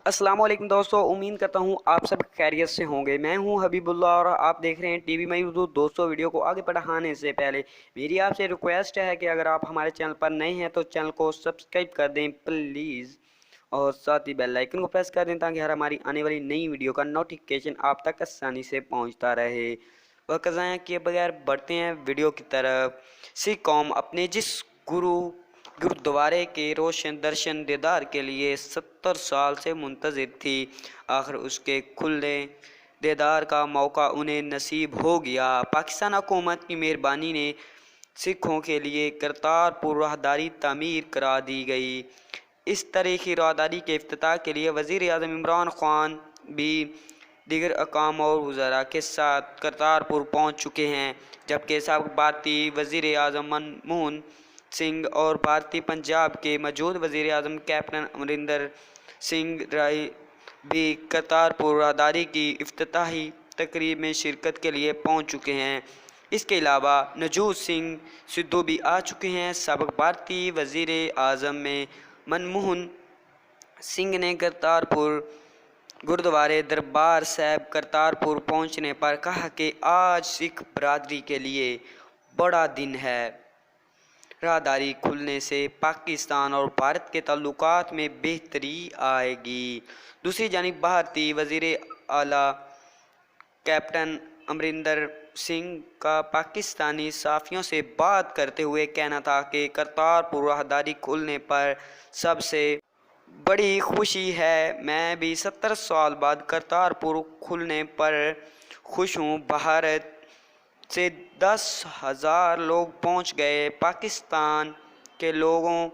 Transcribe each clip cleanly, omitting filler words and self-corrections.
अस्सलाम वालेकुम दोस्तों, उम्मीद करता हूँ आप सब खैरियत से होंगे। मैं हूँ हबीबुल्लाह और आप देख रहे हैं टीवी मई उर्दू। दोस्तों, वीडियो को आगे बढ़ाने से पहले मेरी आपसे रिक्वेस्ट है कि अगर आप हमारे चैनल पर नए हैं तो चैनल को सब्सक्राइब कर दें प्लीज़, और साथ ही बेल आइकन को प्रेस कर दें ताकि हर हमारी आने वाली नई वीडियो का नोटिफिकेशन आप तक आसानी से पहुँचता रहे। वह ज़ाया किए बगैर बढ़ते हैं वीडियो की तरफ। सिख कौम अपने जिस गुरुद्वारे के रोशन दर्शन दीदार के लिए 70 साल से मुंतज़िर थी, आखिर उसके खुलने दीदार का मौका उन्हें नसीब हो गया। पाकिस्तान हुकूमत की मेहरबानी ने सिखों के लिए करतारपुर राहदारी तामीर करा दी गई। इस तारीखी राहदारी के इफ्तिताह के लिए वज़ीर आज़म इमरान ख़ान भी दीगर अकाम और वज़रा के साथ करतारपुर पहुँच चुके हैं, जबकि साबिक़ भारतीय वज़ीर आज़म मनमोहन सिंह और भारतीय पंजाब के मौजूद वज़ीर आज़म कैप्टन अमरिंदर सिंह राय भी करतारपुर राहदारी की इफ्तिताही तकरीब में शिरकत के लिए पहुंच चुके हैं। इसके अलावा नवजोत सिंह सिद्धू भी आ चुके हैं। साबिक़ भारतीय वज़ीर आज़म में मनमोहन सिंह ने करतारपुर गुरुद्वारे दरबार साहिब करतारपुर पहुंचने पर कहा कि आज सिख बरादरी के लिए बड़ा दिन है। राहदारी खुलने से पाकिस्तान और भारत के ताल्लुकात में बेहतरी आएगी। दूसरी जानिब भारतीय वज़ीर आला कैप्टन अमरिंदर सिंह का पाकिस्तानी सहाफ़ियों से बात करते हुए कहना था कि करतारपुर राहदारी खुलने पर सबसे बड़ी खुशी है। मैं भी 70 साल बाद करतारपुर खुलने पर खुश हूँ। भारत से 10,000 लोग पहुंच गए। पाकिस्तान के लोगों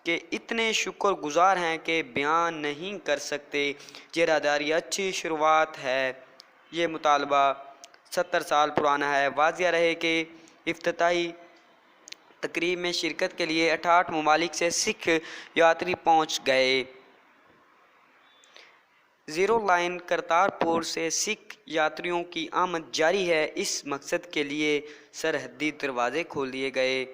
के इतने शुक्रगुजार हैं कि बयान नहीं कर सकते। ये राहदारी अच्छी शुरुआत है। ये मुतालबा 70 साल पुराना है। वाज़िया रहे कि इफ्तिताही तकरीब में शिरकत के लिए 68 ममालिक से सिख यात्री पहुंच गए। ज़ीरो लाइन करतारपुर से सिख यात्रियों की आमद जारी है। इस मकसद के लिए सरहदी दरवाजे खोल दिए गए।